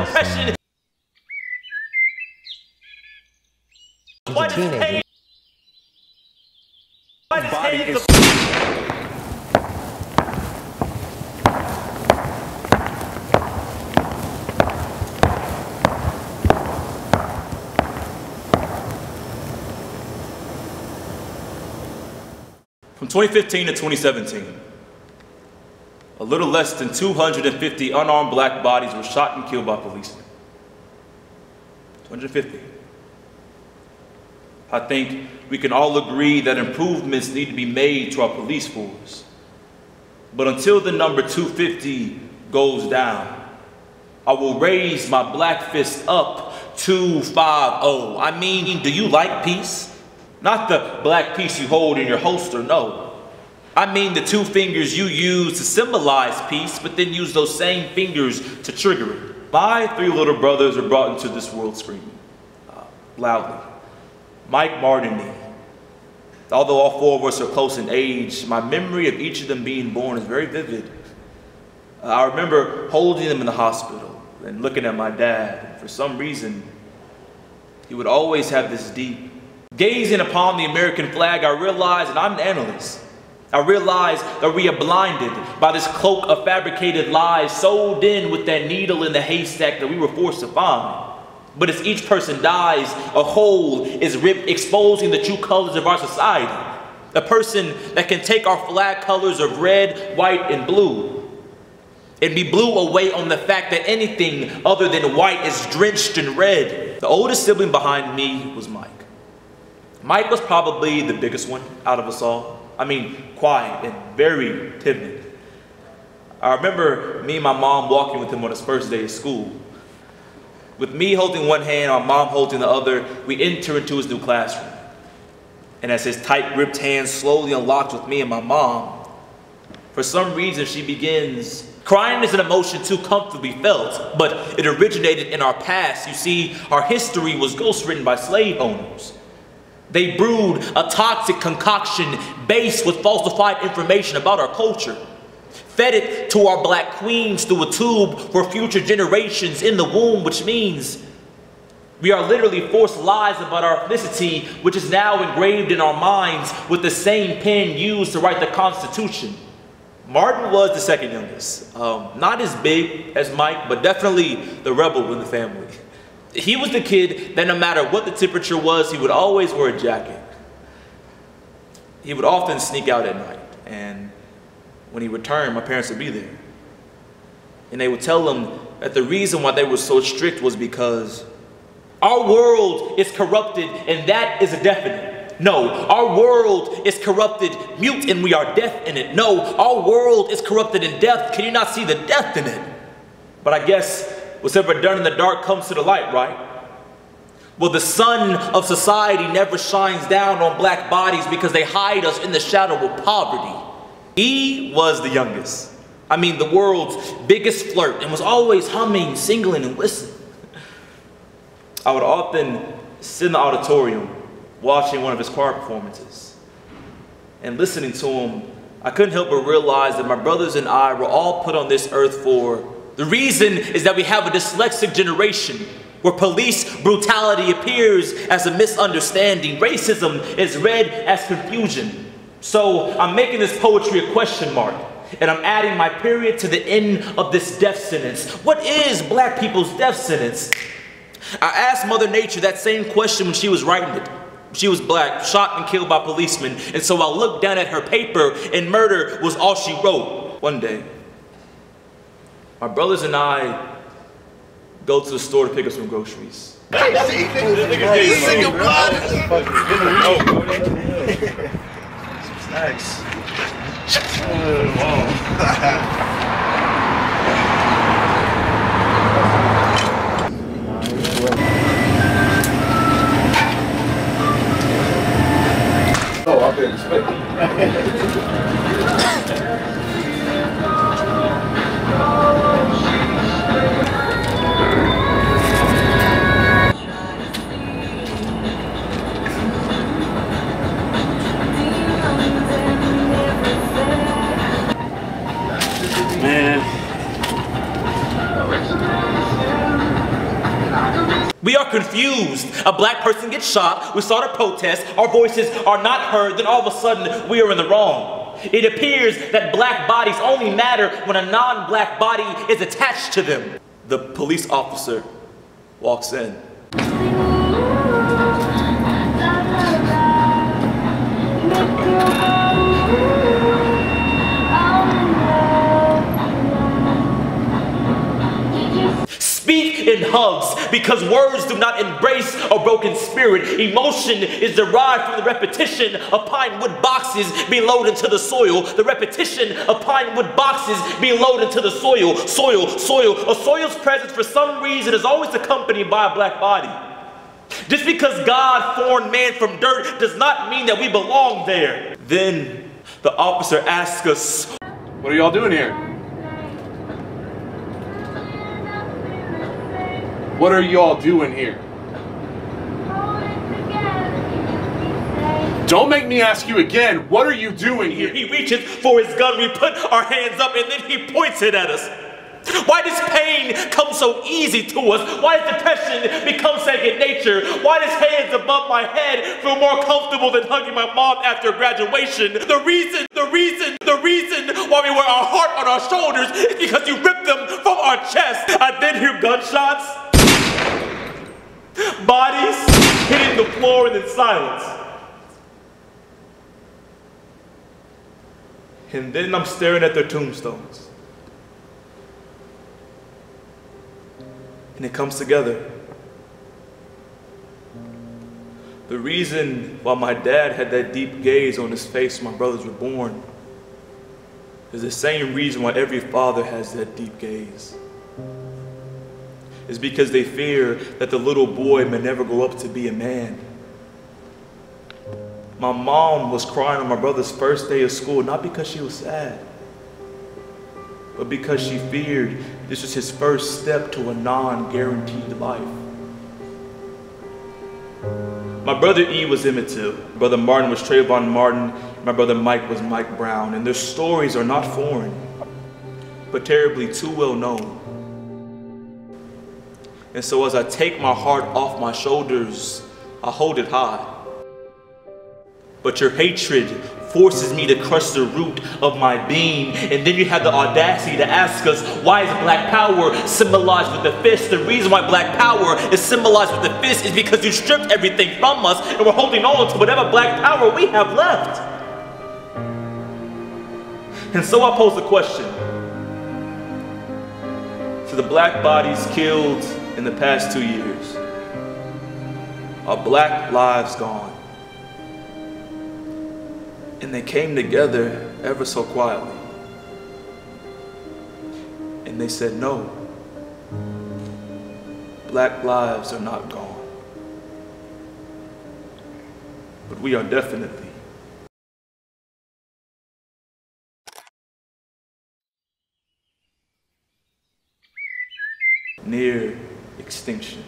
oppression. Why does pain? Why does pain? From 2015 to 2017, a little less than 250 unarmed black bodies were shot and killed by policemen. 250. I think we can all agree that improvements need to be made to our police force. But until the number 250 goes down, I will raise my black fist up 250. I mean, do you like peace? Not the black piece you hold in your holster, no. I mean the two fingers you use to symbolize peace, but then use those same fingers to trigger it. My three little brothers were brought into this world screaming, loudly. Mike, Martin, and me. Although all four of us are close in age, my memory of each of them being born is very vivid. I remember holding them in the hospital and looking at my dad. For some reason, he would always have this deep. Gazing upon the American flag, I realized that I'm an analyst. I realized that we are blinded by this cloak of fabricated lies, sewed in with that needle in the haystack that we were forced to find. But as each person dies, a hole is ripped, exposing the true colors of our society. A person that can take our flag colors of red, white, and blue and be blew away on the fact that anything other than white is drenched in red. The oldest sibling behind me was Mike. Mike was probably the biggest one out of us all. I mean, quiet and very timid. I remember me and my mom walking with him on his first day of school. With me holding one hand, my mom holding the other, we enter into his new classroom. And as his tight-gripped hand slowly unlocked with me and my mom, for some reason she begins. Crying is an emotion too comfortably felt, but it originated in our past. You see, our history was ghostwritten by slave owners. They brewed a toxic concoction based with falsified information about our culture, fed it to our black queens through a tube for future generations in the womb, which means we are literally forced lies about our ethnicity, which is now engraved in our minds with the same pen used to write the Constitution. Martin was the second youngest. Not as big as Mike, but definitely the rebel in the family. He was the kid that no matter what the temperature was, he would always wear a jacket. He would often sneak out at night, and when he returned, my parents would be there. And they would tell him that the reason why they were so strict was because our world is corrupted, and that is a definite. No, our world is corrupted, mute, and we are deaf in it. No, our world is corrupted in death. Can you not see the death in it? But I guess what's ever done in the dark comes to the light, right? Well, the sun of society never shines down on black bodies because they hide us in the shadow of poverty. He was the youngest. I mean, the world's biggest flirt, and was always humming, singing, and whistling. I would often sit in the auditorium watching one of his choir performances. And listening to him, I couldn't help but realize that my brothers and I were all put on this earth for. The reason is that we have a dyslexic generation where police brutality appears as a misunderstanding. Racism is read as confusion. So I'm making this poetry a question mark, and I'm adding my period to the end of this death sentence. What is black people's death sentence? I asked Mother Nature that same question when she was writing it. She was black, shot and killed by policemen, and so I looked down at her paper, and murder was all she wrote. One day, my brothers and I go to the store to pick up some groceries. Nice. Oh, I've been expecting. Man. We are confused. A black person gets shot, we start a protest, our voices are not heard, then all of a sudden we are in the wrong. It appears that black bodies only matter when a non-black body is attached to them. The police officer walks in. Speak in hugs, because words do not embrace a broken spirit. Emotion is derived from the repetition of pine wood boxes being loaded into the soil. The repetition of pine wood boxes being loaded into the soil. Soil. A soil's presence for some reason is always accompanied by a black body. Just because God formed man from dirt does not mean that we belong there. Then the officer asks us, What are y'all doing here? What are y'all doing here? Don't make me ask you again. What are you doing here? He reaches for his gun, we put our hands up, and then he points it at us. Why does pain come so easy to us? Why does depression become second nature? Why does hands above my head feel more comfortable than hugging my mom after graduation? The reason why we wear our heart on our shoulders is because you ripped them from our chest. I then hear gunshots, bodies hitting the floor, and then silence. And then I'm staring at their tombstones. And it comes together. The reason why my dad had that deep gaze on his face when my brothers were born is the same reason why every father has that deep gaze. It's because they fear that the little boy may never grow up to be a man. My mom was crying on my brother's first day of school, not because she was sad, but because she feared this was his first step to a non-guaranteed life. My brother E was Emmett Till, brother Martin was Trayvon Martin, my brother Mike was Mike Brown, and their stories are not foreign, but terribly too well known. And so as I take my heart off my shoulders, I hold it high. But your hatred forces me to crush the root of my being. And then you have the audacity to ask us, why is black power symbolized with the fist? The reason why black power is symbolized with the fist is because you stripped everything from us and we're holding on to whatever black power we have left. And so I pose the question to the black bodies killed in the past 2 years. Are black lives gone? And they came together ever so quietly. And they said, no, black lives are not gone. But we are definitely near extinction.